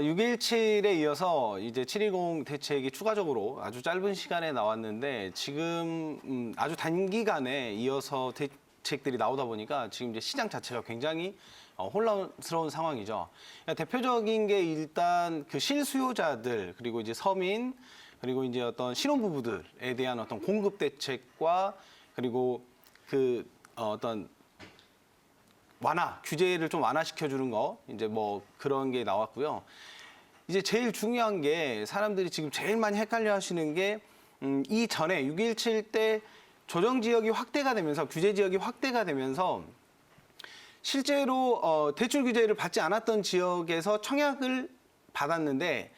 6.17에 이어서 이제 7.20 대책이 추가적으로 아주 짧은 시간에 나왔는데 지금 아주 단기간에 이어서 대책들이 나오다 보니까 지금 이제 시장 자체가 굉장히 혼란스러운 상황이죠. 대표적인 게 일단 그 실수요자들 그리고 이제 서민 그리고 이제 어떤 신혼부부들에 대한 어떤 공급 대책과 그리고 그 어떤 완화, 규제를 좀 완화시켜주는 거, 이제 뭐 그런 게 나왔고요. 이제 제일 중요한 게 사람들이 지금 제일 많이 헷갈려 하시는 게 이전에 6.17 때 조정지역이 확대가 되면서 규제지역이 확대가 되면서 실제로 대출 규제를 받지 않았던 지역에서 청약을 받았는데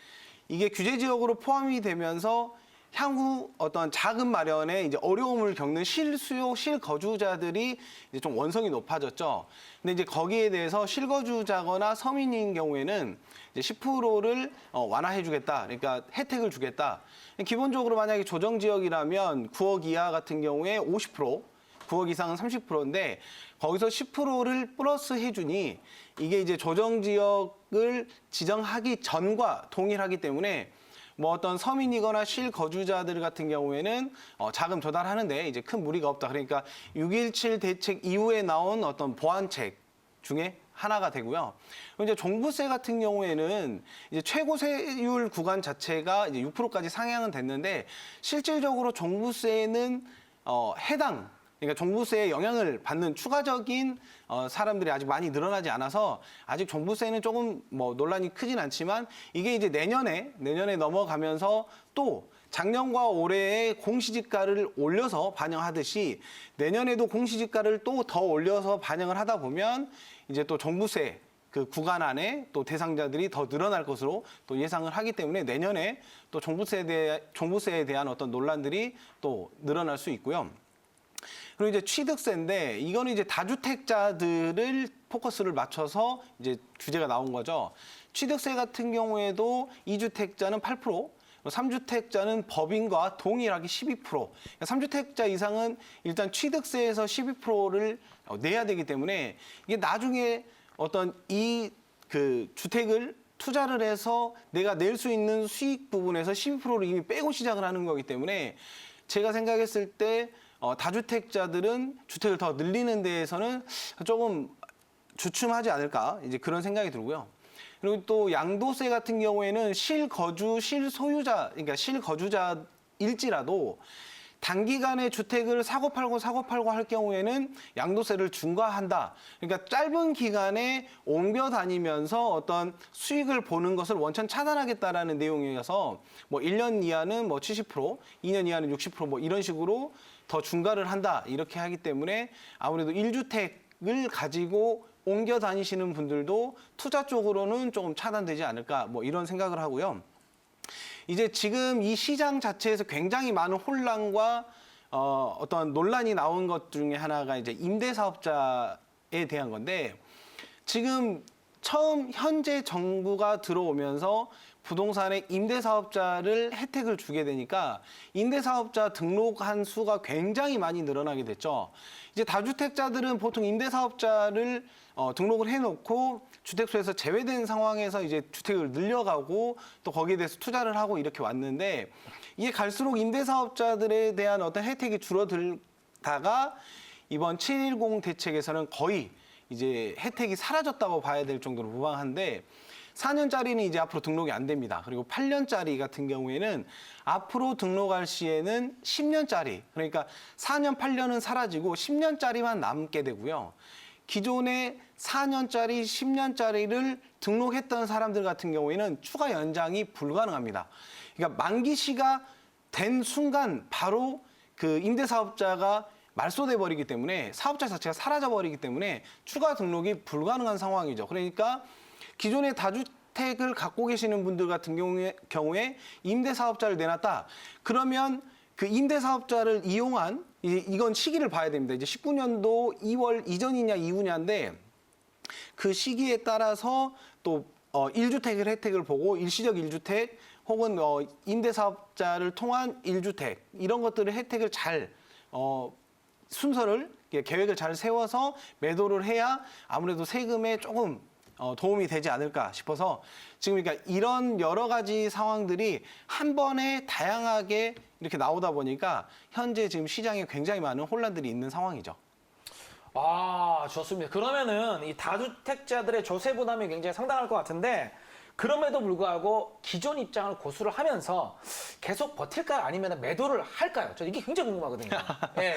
이게 규제지역으로 포함이 되면서 향후 어떤 자금 마련에 이제 어려움을 겪는 실수요, 실거주자들이 이제 좀 원성이 높아졌죠. 근데 이제 거기에 대해서 실거주자거나 서민인 경우에는 이제 10%를 완화해주겠다. 그러니까 혜택을 주겠다. 기본적으로 만약에 조정지역이라면 9억 이하 같은 경우에 50%, 9억 이상은 30%인데 거기서 10%를 플러스 해주니 이게 이제 조정지역을 지정하기 전과 동일하기 때문에 뭐 어떤 서민이거나 실거주자들 같은 경우에는 자금 조달하는데 이제 큰 무리가 없다. 그러니까 6.17 대책 이후에 나온 어떤 보완책 중에 하나가 되고요. 이제 종부세 같은 경우에는 이제 최고 세율 구간 자체가 이제 6%까지 상향은 됐는데 실질적으로 종부세는 해당 그러니까 종부세에 영향을 받는 추가적인 사람들이 아직 많이 늘어나지 않아서 아직 종부세는 조금 뭐 논란이 크진 않지만 이게 이제 내년에 넘어가면서 또 작년과 올해의 공시지가를 올려서 반영하듯이 내년에도 공시지가를 또 더 올려서 반영을 하다 보면 이제 또 종부세 그 구간 안에 또 대상자들이 더 늘어날 것으로 또 예상을 하기 때문에 내년에 또 종부세에 대한 어떤 논란들이 또 늘어날 수 있고요. 그리고 이제 취득세인데 이거는 이제 다주택자들을 포커스를 맞춰서 이제 규제가 나온 거죠. 취득세 같은 경우에도 2주택자는 8%, 3주택자는 법인과 동일하게 12%. 그러니까 3주택자 이상은 일단 취득세에서 12%를 내야 되기 때문에 이게 나중에 어떤 이 그 주택을 투자를 해서 내가 낼 수 있는 수익 부분에서 12%를 이미 빼고 시작을 하는 거기 때문에 제가 생각했을 때 다주택자들은 주택을 더 늘리는 데에서는 조금 주춤하지 않을까 이제 그런 생각이 들고요. 그리고 또 양도세 같은 경우에는 실소유자, 그러니까 실거주자일지라도 단기간에 주택을 사고 팔고 할 경우에는 양도세를 중과한다. 그러니까 짧은 기간에 옮겨 다니면서 어떤 수익을 보는 것을 원천 차단하겠다라는 내용이어서 뭐 1년 이하는 뭐 70%, 2년 이하는 60%뭐 이런 식으로 더 중과를 한다. 이렇게 하기 때문에 아무래도 1주택을 가지고 옮겨 다니시는 분들도 투자 쪽으로는 조금 차단되지 않을까 뭐 이런 생각을 하고요. 이제 지금 이 시장 자체에서 굉장히 많은 혼란과 어떤 논란이 나온 것 중에 하나가 이제 임대사업자에 대한 건데 지금 현재 정부가 들어오면서 부동산의 임대사업자를 혜택을 주게 되니까 임대사업자 등록한 수가 굉장히 많이 늘어나게 됐죠. 이제 다주택자들은 보통 임대사업자를 등록을 해놓고 주택수에서 제외된 상황에서 이제 주택을 늘려가고 또 거기에 대해서 투자를 하고 이렇게 왔는데 이게 갈수록 임대사업자들에 대한 어떤 혜택이 줄어들다가 이번 7.10 대책에서는 거의 이제 혜택이 사라졌다고 봐야 될 정도로 무방한데 4년짜리는 이제 앞으로 등록이 안 됩니다. 그리고 8년짜리 같은 경우에는 앞으로 등록할 시에는 10년짜리, 그러니까 4년, 8년은 사라지고 10년짜리만 남게 되고요. 기존에 4년짜리, 10년짜리를 등록했던 사람들 같은 경우에는 추가 연장이 불가능합니다. 그러니까 만기시가 된 순간 바로 그 임대사업자가 말소돼 버리기 때문에 사업자 자체가 사라져 버리기 때문에 추가 등록이 불가능한 상황이죠. 그러니까 기존의 다주택을 갖고 계시는 분들 같은 경우에 임대사업자를 내놨다. 그러면 그 임대사업자를 이용한 이건 시기를 봐야 됩니다. 이제 19년도 2월 이전이냐 이후냐인데 그 시기에 따라서 또 1주택을 혜택을 보고 일시적 1주택 혹은 임대사업자를 통한 1주택 이런 것들을 혜택을 잘 순서를 계획을 잘 세워서 매도를 해야 아무래도 세금에 조금 도움이 되지 않을까 싶어서 지금 그러니까 이런 여러 가지 상황들이 한 번에 다양하게 이렇게 나오다 보니까 현재 지금 시장에 굉장히 많은 혼란들이 있는 상황이죠. 아, 좋습니다. 그러면은 이 다주택자들의 조세 부담이 굉장히 상당할 것 같은데 그럼에도 불구하고 기존 입장을 고수를 하면서 계속 버틸까요? 아니면 매도를 할까요? 저 이게 굉장히 궁금하거든요. 예.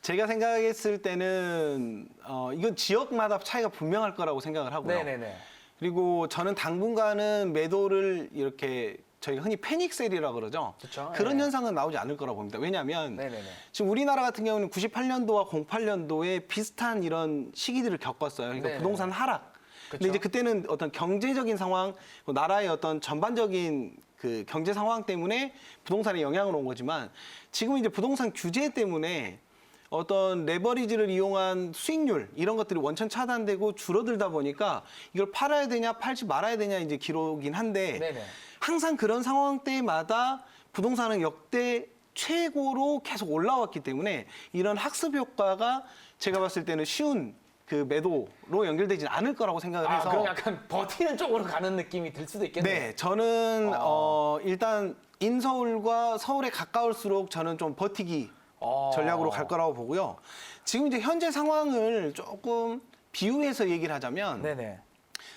제가 생각했을 때는 이건 지역마다 차이가 분명할 거라고 생각을 하고요. 네네네. 그리고 저는 당분간은 매도를 이렇게 저희가 흔히 패닉셀이라고 그러죠. 그쵸? 그런 네. 현상은 나오지 않을 거라고 봅니다. 왜냐하면 네네네. 지금 우리나라 같은 경우는 98년도와 08년도에 비슷한 이런 시기들을 겪었어요. 그러니까 네네. 부동산 하락. 근데 그쵸? 이제 그때는 어떤 경제적인 상황, 나라의 어떤 전반적인 그 경제 상황 때문에 부동산에 영향을 온 거지만 지금 이제 부동산 규제 때문에 어떤 레버리지를 이용한 수익률 이런 것들이 원천 차단되고 줄어들다 보니까 이걸 팔아야 되냐 팔지 말아야 되냐 이제 기로긴 한데 네네. 항상 그런 상황 때마다 부동산은 역대 최고로 계속 올라왔기 때문에 이런 학습 효과가 제가 봤을 때는 쉬운 그 매도로 연결되지는 않을 거라고 생각을 해서 그럼 약간 버티는 쪽으로 가는 느낌이 들 수도 있겠네요. 네, 저는 일단 인서울과 서울에 가까울수록 저는 좀 버티기 전략으로 갈 거라고 보고요. 지금 이제 현재 상황을 조금 비유해서 얘기를 하자면 네네.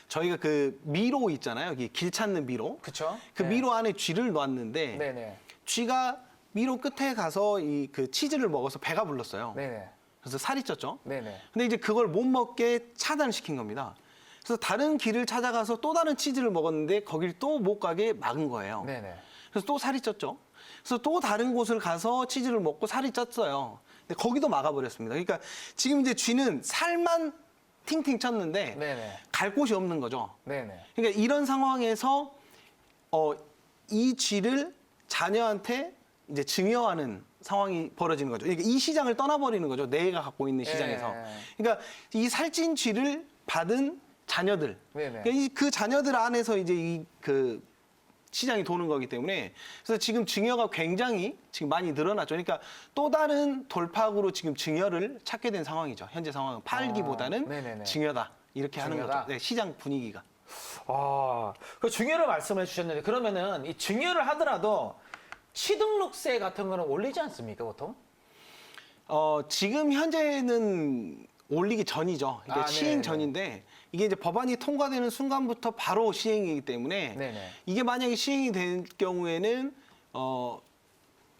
저희가 그 미로 있잖아요. 길 찾는 미로. 그쵸? 그 네. 미로 안에 쥐를 놨는데 네네. 쥐가 미로 끝에 가서 이 그 치즈를 먹어서 배가 불렀어요. 네네. 그래서 살이 쪘죠. 네네. 근데 이제 그걸 못 먹게 차단시킨 겁니다. 그래서 다른 길을 찾아가서 또 다른 치즈를 먹었는데 거길 또 못 가게 막은 거예요. 네네. 그래서 또 살이 쪘죠. 그래서 또 다른 곳을 가서 치즈를 먹고 살이 쪘어요. 근데 거기도 막아버렸습니다. 그러니까 지금 이제 쥐는 살만 팅팅 쳤는데 네네. 갈 곳이 없는 거죠. 네네. 그러니까 이런 상황에서 이 쥐를 자녀한테 이제 증여하는 상황이 벌어지는 거죠. 그러니까 이 시장을 떠나버리는 거죠. 내가 갖고 있는 시장에서. 예. 그러니까 이 살찐 쥐를 받은 자녀들. 네네. 그러니까 그 자녀들 안에서 이제 이 그 시장이 도는 거기 때문에 그래서 지금 증여가 굉장히 지금 많이 늘어났죠. 그러니까 또 다른 돌파구로 지금 증여를 찾게 된 상황이죠. 현재 상황은 팔기보다는 네네네. 증여다 이렇게 하는 증여다? 거죠. 네, 시장 분위기가. 그 증여를 말씀해 주셨는데 그러면은 이 증여를 하더라도 취등록세 같은 거는 올리지 않습니까, 보통? 지금 현재는 올리기 전이죠. 이게 시행 네네네. 전인데 이게 이제 법안이 통과되는 순간부터 바로 시행이기 때문에 네네. 이게 만약에 시행이 될 경우에는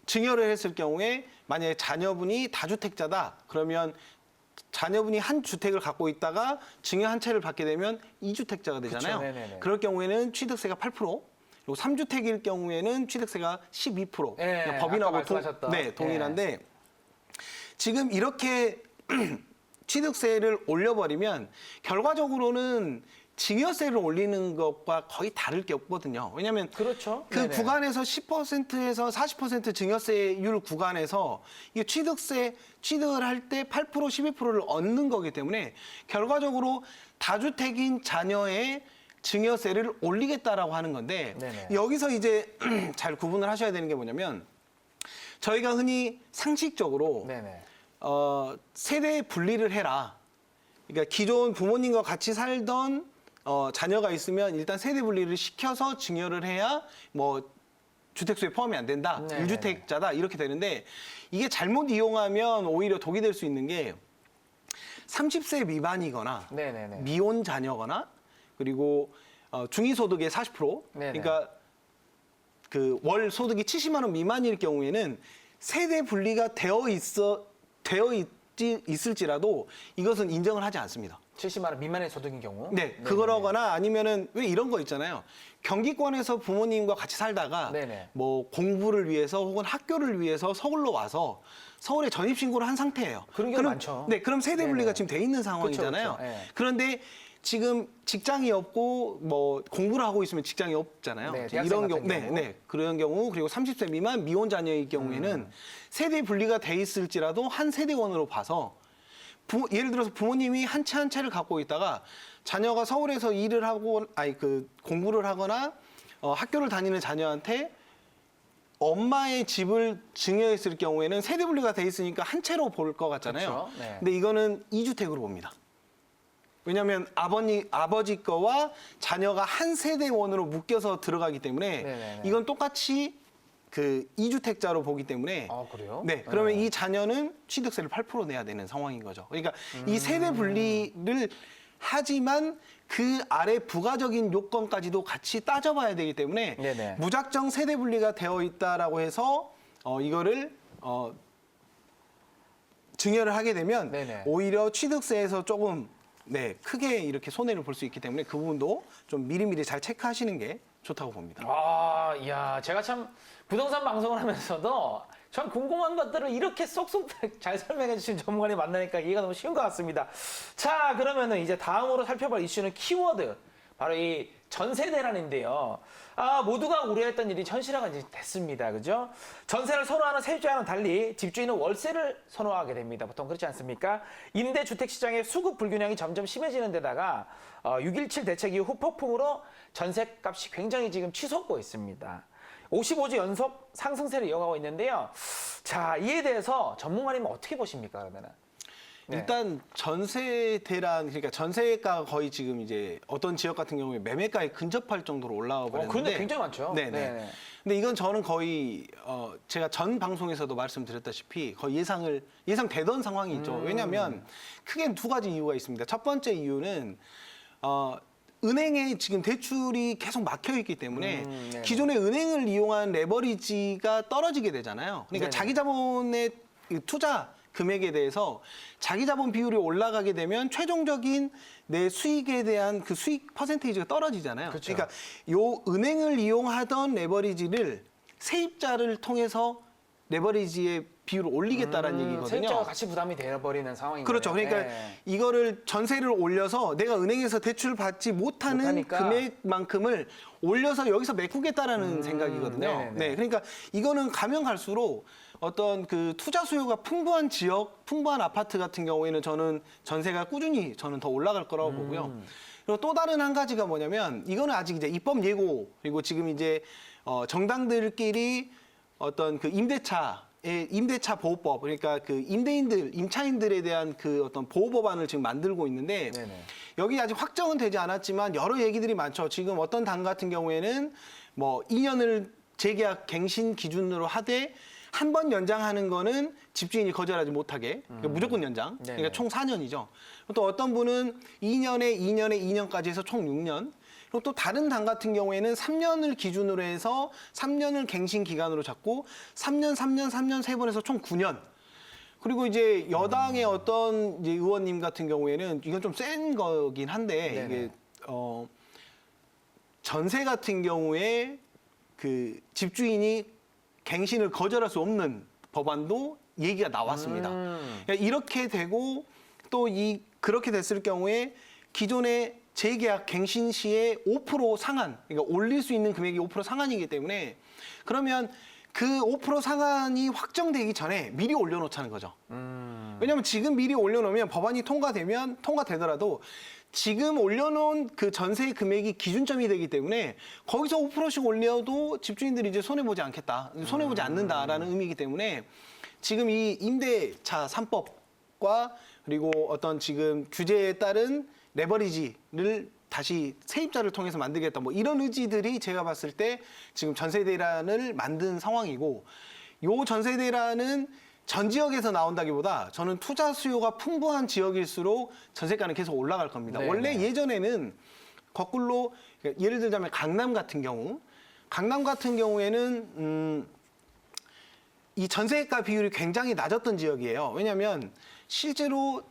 증여를 했을 경우에 만약에 자녀분이 다주택자다 그러면 자녀분이 한 주택을 갖고 있다가 증여 한 채를 받게 되면 2주택자가 되잖아요. 그쵸, 네네네. 그럴 경우에는 취득세가 8%, 그리고 3주택일 경우에는 취득세가 12%. 예, 그러니까 아까 법인하고 말씀하셨던. 네, 동일한데 지금 이렇게 취득세를 올려버리면 결과적으로는 증여세를 올리는 것과 거의 다를 게 없거든요. 왜냐하면 그렇죠. 그 네네. 구간에서 10%에서 40% 증여세율 구간에서 이게 취득을 할 때 8%, 12%를 얻는 거기 때문에 결과적으로 다주택인 자녀의 증여세를 올리겠다라고 하는 건데 네네. 여기서 이제 잘 구분을 하셔야 되는 게 뭐냐면 저희가 흔히 상식적으로 네네. 세대 분리를 해라. 그러니까 기존 부모님과 같이 살던 자녀가 있으면 일단 세대 분리를 시켜서 증여를 해야 뭐 주택수에 포함이 안 된다. 네네네. 1주택자다. 이렇게 되는데 이게 잘못 이용하면 오히려 독이 될 수 있는 게 30세 미만이거나 네네네. 미혼 자녀거나 그리고 중위소득의 40% 네네. 그러니까 그 월 소득이 70만 원 미만일 경우에는 세대 분리가 있을지라도 이것은 인정을 하지 않습니다. 70만 원 미만의 소득인 경우. 네, 그거거나 아니면은 왜 이런 거 있잖아요. 경기권에서 부모님과 같이 살다가 네네. 뭐 공부를 위해서 혹은 학교를 위해서 서울로 와서 서울에 전입 신고를 한 상태예요. 그런 경우 많죠. 네, 그럼 세대 분리가 네네. 지금 돼 있는 상황이잖아요. 그쵸, 그쵸. 네. 그런데 지금 직장이 없고 뭐 공부를 하고 있으면 직장이 없잖아요. 네, 대학생 이런 같은 경우, 경우. 네, 그런 경우 그리고 30세 미만 미혼 자녀의 경우에는 세대 분리가 돼 있을지라도 한 세대원으로 봐서 예를 들어서 부모님이 한 채 한 채를 갖고 있다가 자녀가 서울에서 일을 하고 공부를 하거나 학교를 다니는 자녀한테 엄마의 집을 증여했을 경우에는 세대 분리가 돼 있으니까 한 채로 볼 것 같잖아요. 그쵸, 네. 근데 이거는 2주택으로 봅니다. 왜냐하면 아버지 거와 자녀가 한 세대원으로 묶여서 들어가기 때문에 네네네. 이건 똑같이 그 이주택자로 보기 때문에 아, 그래요? 네, 그러면 이 자녀는 취득세를 8% 내야 되는 상황인 거죠. 그러니까 이 세대 분리를 하지만 그 아래 부가적인 요건까지도 같이 따져봐야 되기 때문에 네네. 무작정 세대 분리가 되어 있다라고 해서 이거를 증여를 하게 되면 네네. 오히려 취득세에서 조금 크게 이렇게 손해를 볼 수 있기 때문에 그 부분도 좀 미리미리 잘 체크하시는 게 좋다고 봅니다. 아, 이야, 제가 참 부동산 방송을 하면서도 전 궁금한 것들을 이렇게 쏙쏙 잘 설명해 주신 전문가님 만나니까 이해가 너무 쉬운 것 같습니다. 자, 그러면은 이제 다음으로 살펴볼 이슈는 키워드. 바로 이 전세 대란인데요. 모두가 우려했던 일이 현실화가 이제 됐습니다. 그죠? 전세를 선호하는 세입자와는 달리 집주인은 월세를 선호하게 됩니다. 보통 그렇지 않습니까? 임대주택 시장의 수급 불균형이 점점 심해지는 데다가 6.17 대책 이후 후폭풍으로 전세값이 굉장히 지금 치솟고 있습니다. 55주 연속 상승세를 이어가고 있는데요. 자, 이에 대해서 전문가님은 어떻게 보십니까, 그러면은? 네. 일단 전세 대란, 그러니까 전세가가 거의 지금 이제 어떤 지역 같은 경우에 매매가에 근접할 정도로 올라와 버렸는데 그런데 굉장히 많죠. 네네. 근데 이건 저는 거의 제가 전 방송에서도 말씀드렸다시피 거의 예상되던 상황이 있죠. 왜냐하면 크게 두 가지 이유가 있습니다. 첫 번째 이유는 은행에 지금 대출이 계속 막혀 있기 때문에 네네. 기존의 은행을 이용한 레버리지가 떨어지게 되잖아요. 그러니까 네네. 자기 자본의 투자 금액에 대해서 자기 자본 비율이 올라가게 되면 최종적인 내 수익에 대한 그 수익 퍼센테이지가 떨어지잖아요. 그렇죠. 그러니까 요 은행을 이용하던 레버리지를 세입자를 통해서 레버리지의 비율을 올리겠다라는 얘기거든요. 세입자가 같이 부담이 되어버리는 상황인 그렇죠. 거네요. 그러니까 네. 이거를 전세를 올려서 내가 은행에서 대출을 받지 못하는 못하니까. 금액만큼을 올려서 여기서 메꾸겠다라는 생각이거든요. 네네네. 네, 그러니까 이거는 가면 갈수록 어떤 그 투자 수요가 풍부한 지역, 풍부한 아파트 같은 경우에는 저는 전세가 꾸준히 저는 더 올라갈 거라고 보고요. 그리고 또 다른 한 가지가 뭐냐면 이거는 아직 이제 입법 예고 그리고 지금 이제 정당들끼리 어떤 그 임대차 보호법 그러니까 그 임차인들에 대한 그 어떤 보호 법안을 지금 만들고 있는데 네네. 여기 아직 확정은 되지 않았지만 여러 얘기들이 많죠. 지금 어떤 당 같은 경우에는 뭐 2년을 재계약 갱신 기준으로 하되 한 번 연장하는 거는 집주인이 거절하지 못하게 그러니까 무조건 연장. 네네. 그러니까 총 4년이죠. 또 어떤 분은 2년에 2년까지 해서 총 6년. 그리고 또 다른 당 같은 경우에는 3년을 기준으로 해서 3년을 갱신 기간으로 잡고 3년, 3년 해서 총 9년. 그리고 이제 여당의 어떤 이제 의원님 같은 경우에는 이건 좀 센 거긴 한데 네네. 이게 전세 같은 경우에 그 집주인이 갱신을 거절할 수 없는 법안도 얘기가 나왔습니다. 그러니까 이렇게 되고 또 그렇게 됐을 경우에 기존의 재계약 갱신 시에 5% 상한, 그러니까 올릴 수 있는 금액이 5% 상한이기 때문에 그러면 그 5% 상한이 확정되기 전에 미리 올려놓자는 거죠. 왜냐하면 지금 미리 올려놓으면 법안이 통과되더라도 지금 올려놓은 그 전세 금액이 기준점이 되기 때문에 거기서 5%씩 올려도 집주인들이 이제 손해보지 않겠다. 손해보지 않는다라는 의미이기 때문에 지금 이 임대차 3법과 그리고 어떤 지금 규제에 따른 레버리지를 다시 세입자를 통해서 만들겠다. 뭐 이런 의지들이 제가 봤을 때 지금 전세 대란을 만든 상황이고 요 전세 대란은 전 지역에서 나온다기보다 저는 투자 수요가 풍부한 지역일수록 전세가는 계속 올라갈 겁니다. 네네. 원래 예전에는 거꾸로 예를 들자면 강남 같은 경우에는 이 전세가 비율이 굉장히 낮았던 지역이에요. 왜냐하면 실제로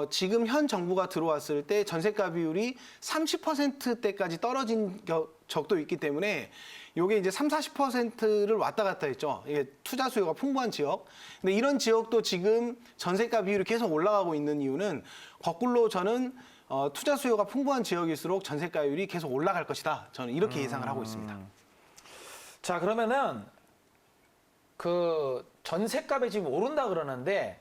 지금 현 정부가 들어왔을 때 전세가 비율이 30%대까지 떨어진 적도 있기 때문에 요게 이제 40%를 왔다 갔다 했죠. 이게 투자 수요가 풍부한 지역. 근데 이런 지역도 지금 전세가 비율이 계속 올라가고 있는 이유는 거꾸로 저는 투자 수요가 풍부한 지역일수록 전세가율이 계속 올라갈 것이다. 저는 이렇게 예상을 하고 있습니다. 자, 그러면은 그 전세값이 지금 오른다 그러는데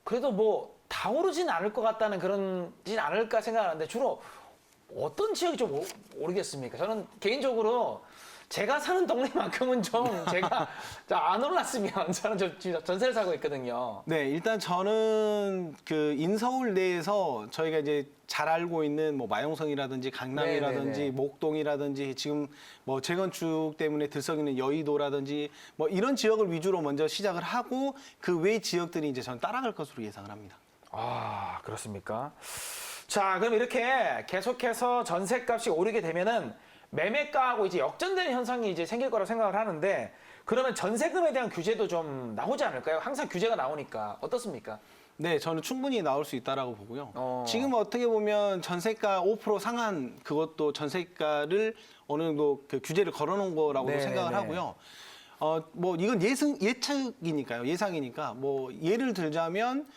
그래도 뭐 다 오르진 않을 것 같다는 그런진 않을까 생각하는데 주로 어떤 지역이 좀 오르겠습니까? 저는 개인적으로 제가 사는 동네만큼은 좀 제가 안 올랐으면 저는 진짜 전세를 살고 있거든요. 네, 일단 저는 그 인서울 내에서 저희가 이제 잘 알고 있는 뭐 마용성이라든지 강남이라든지 네네네. 목동이라든지 지금 뭐 재건축 때문에 들썩이는 여의도라든지 뭐 이런 지역을 위주로 먼저 시작을 하고 그 외 지역들이 이제 저는 따라갈 것으로 예상을 합니다. 아, 그렇습니까? 자, 그럼 이렇게 계속해서 전셋값이 오르게 되면은 매매가하고 이제 역전되는 현상이 이제 생길 거라고 생각을 하는데 그러면 전세금에 대한 규제도 좀 나오지 않을까요? 항상 규제가 나오니까 어떻습니까? 네, 저는 충분히 나올 수 있다라고 보고요. 어. 지금 어떻게 보면 전세가 5% 상한 그것도 전세가를 어느 정도 그 규제를 걸어놓은 거라고도 네네네. 생각을 하고요. 뭐 이건 예측이니까요, 예상이니까 뭐 예를 들자면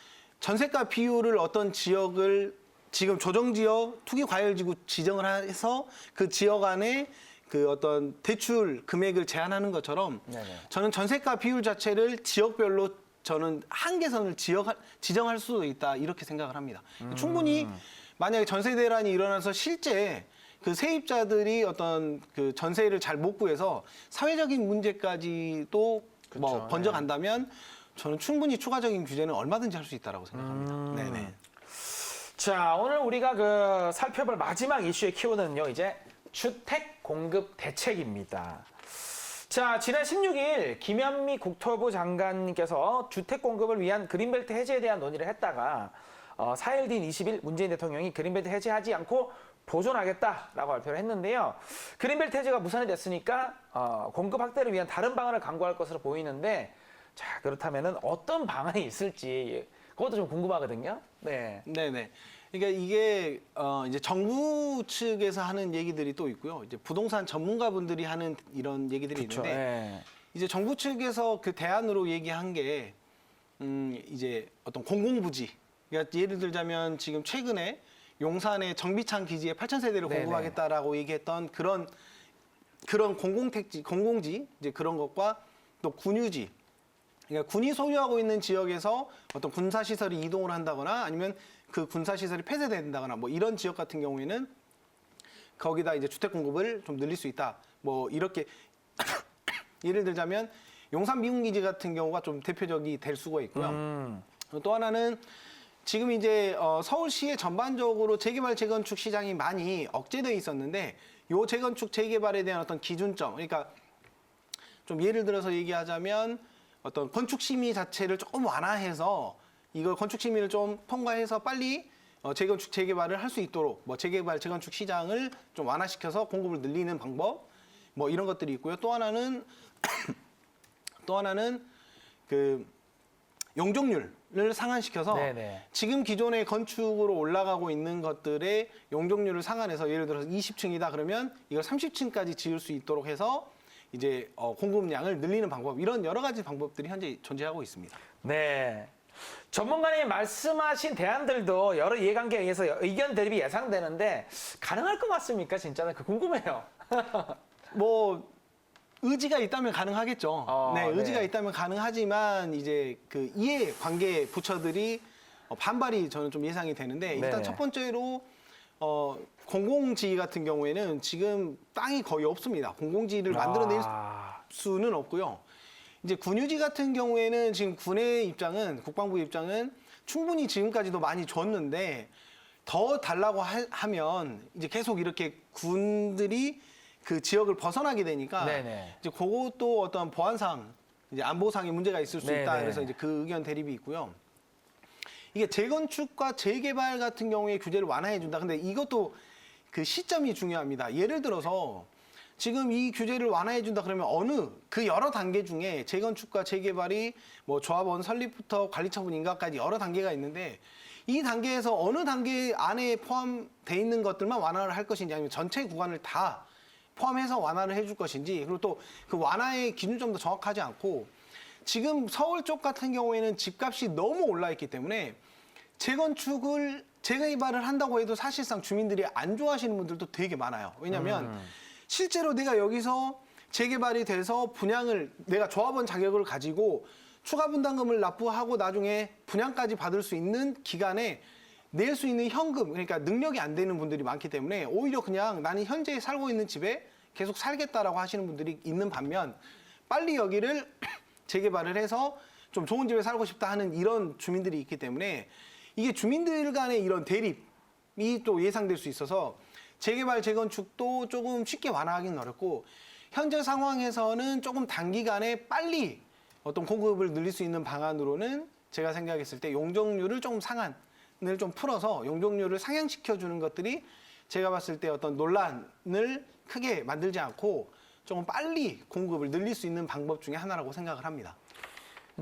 전세가 비율을 어떤 지역을 지금 조정지역, 투기과열지구 지정을 해서 그 지역 안에 그 어떤 대출 금액을 제한하는 것처럼 네네. 저는 전세가 비율 자체를 지역별로 저는 한계선을 지정할 수도 있다 이렇게 생각을 합니다. 충분히 만약에 전세 대란이 일어나서 실제 그 세입자들이 어떤 그 전세를 잘 못 구해서 사회적인 문제까지도 뭐 그쵸, 번져간다면 저는 충분히 추가적인 규제는 얼마든지 할 수 있다라고 생각합니다. 네네. 자, 오늘 우리가 그 살펴볼 마지막 이슈의 키워드는요, 이제 주택 공급 대책입니다. 자, 지난 16일 김현미 국토부 장관님께서 주택 공급을 위한 그린벨트 해제에 대한 논의를 했다가 4일 뒤인 20일 문재인 대통령이 그린벨트 해제하지 않고 보존하겠다라고 발표를 했는데요. 그린벨트 해제가 무산이 됐으니까 공급 확대를 위한 다른 방안을 강구할 것으로 보이는데 자, 그렇다면은 어떤 방안이 있을지 그것도 좀 궁금하거든요. 네. 네네. 그러니까 이게 이제 정부 측에서 하는 얘기들이 또 있고요. 이제 부동산 전문가분들이 하는 이런 얘기들이 그렇죠. 있는데 네. 이제 정부 측에서 그 대안으로 얘기한 게 이제 어떤 공공부지. 그러니까 예를 들자면 지금 최근에 용산의 정비창 기지에 8,000세대를 네네. 공급하겠다라고 얘기했던 그런 공공지 이제 그런 것과 또 군유지. 그러니까 군이 소유하고 있는 지역에서 어떤 군사 시설이 이동을 한다거나 아니면 그 군사 시설이 폐쇄된다거나 뭐 이런 지역 같은 경우에는 거기다 이제 주택 공급을 좀 늘릴 수 있다. 뭐 이렇게 예를 들자면 용산 미군기지 같은 경우가 좀 대표적이 될 수가 있고요. 또 하나는 지금 이제 서울시의 전반적으로 재개발 재건축 시장이 많이 억제돼 있었는데 요 재건축 재개발에 대한 어떤 기준점, 그러니까 좀 예를 들어서 얘기하자면 어떤 건축 심의 자체를 조금 완화해서 이걸 건축 심의를 좀 통과해서 빨리 재건축 재개발을 할 수 있도록 뭐 재개발 재건축 시장을 좀 완화시켜서 공급을 늘리는 방법 뭐 이런 것들이 있고요. 또 하나는 그 용적률을 상한시켜서 네네. 지금 기존의 건축으로 올라가고 있는 것들의 용적률을 상한해서 예를 들어서 20층이다 그러면 이걸 30층까지 지을 수 있도록 해서 이제 공급량을 늘리는 방법 이런 여러 가지 방법들이 현재 존재하고 있습니다. 네. 전문가님 말씀하신 대안들도 여러 이해관계에 의해서 의견 대립이 예상되는데 가능할 것 같습니까? 진짜는 그 궁금해요. 뭐 의지가 있다면 가능하겠죠. 네, 의지가 네. 있다면 가능하지만 이제 그 이해 관계 부처들이 반발이 저는 좀 예상이 되는데 일단 네네. 첫 번째로 공공지 같은 경우에는 지금 땅이 거의 없습니다. 공공지를 만들어낼 수는 없고요. 이제 군유지 같은 경우에는 지금 군의 입장은 국방부 입장은 충분히 지금까지도 많이 줬는데 더 달라고 하면 이제 계속 이렇게 군들이 그 지역을 벗어나게 되니까 네네. 이제 그것도 어떤 보안상 이제 안보상의 문제가 있을 수 있다. 네네. 그래서 이제 그 의견 대립이 있고요. 이게 재건축과 재개발 같은 경우에 규제를 완화해 준다. 근데 이것도 그 시점이 중요합니다. 예를 들어서 지금 이 규제를 완화해 준다 그러면 어느 그 여러 단계 중에 재건축과 재개발이 뭐 조합원 설립부터 관리처분 인가까지 여러 단계가 있는데 이 단계에서 어느 단계 안에 포함돼 있는 것들만 완화를 할 것인지 아니면 전체 구간을 다 포함해서 완화를 해줄 것인지 그리고 또 그 완화의 기준점도 정확하지 않고 지금 서울 쪽 같은 경우에는 집값이 너무 올라 있기 때문에 재건축을 재개발을 한다고 해도 사실상 주민들이 안 좋아하시는 분들도 되게 많아요. 왜냐하면 실제로 내가 여기서 재개발이 돼서 분양을 내가 조합원 자격을 가지고 추가 분담금을 납부하고 나중에 분양까지 받을 수 있는 기간에 낼 수 있는 현금 그러니까 능력이 안 되는 분들이 많기 때문에 오히려 그냥 나는 현재 살고 있는 집에 계속 살겠다라고 하시는 분들이 있는 반면 빨리 여기를 재개발을 해서 좀 좋은 집에 살고 싶다 하는 이런 주민들이 있기 때문에 이게 주민들 간의 이런 대립이 또 예상될 수 있어서 재개발, 재건축도 조금 쉽게 완화하기는 어렵고 현재 상황에서는 조금 단기간에 빨리 어떤 공급을 늘릴 수 있는 방안으로는 제가 생각했을 때 용적률을 조금 상한을 좀 풀어서 용적률을 상향시켜주는 것들이 제가 봤을 때 어떤 논란을 크게 만들지 않고 조금 빨리 공급을 늘릴 수 있는 방법 중에 하나라고 생각을 합니다.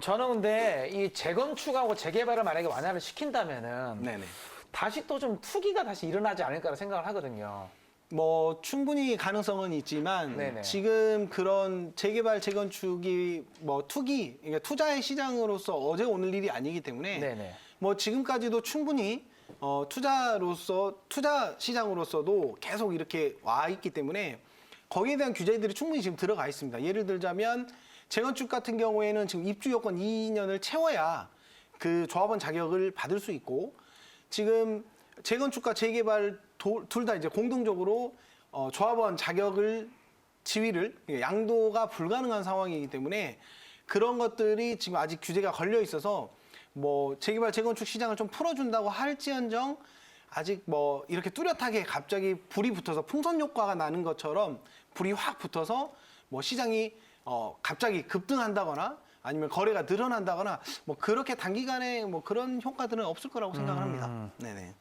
저는 근데 이 재건축하고 재개발을 만약에 완화를 시킨다면은 네네. 다시 또 좀 투기가 다시 일어나지 않을까라는 생각을 하거든요. 뭐 충분히 가능성은 있지만 네네. 지금 그런 재개발 재건축이 뭐 투기 그러니까 투자의 시장으로서 어제 오늘 일이 아니기 때문에 네네. 뭐 지금까지도 충분히 투자 시장으로서도 계속 이렇게 와 있기 때문에 거기에 대한 규제들이 충분히 지금 들어가 있습니다. 예를 들자면 재건축 같은 경우에는 지금 입주 요건 2년을 채워야 그 조합원 자격을 받을 수 있고 지금 재건축과 재개발 둘 다 이제 공동적으로 조합원 자격을 지위를 양도가 불가능한 상황이기 때문에 그런 것들이 지금 아직 규제가 걸려 있어서 뭐 재개발 재건축 시장을 좀 풀어준다고 할지언정 아직 뭐 이렇게 뚜렷하게 갑자기 불이 붙어서 풍선 효과가 나는 것처럼 불이 확 붙어서 뭐 시장이 갑자기 급등한다거나 아니면 거래가 늘어난다거나 뭐 그렇게 단기간에 뭐 그런 효과들은 없을 거라고 생각을 합니다. 네네.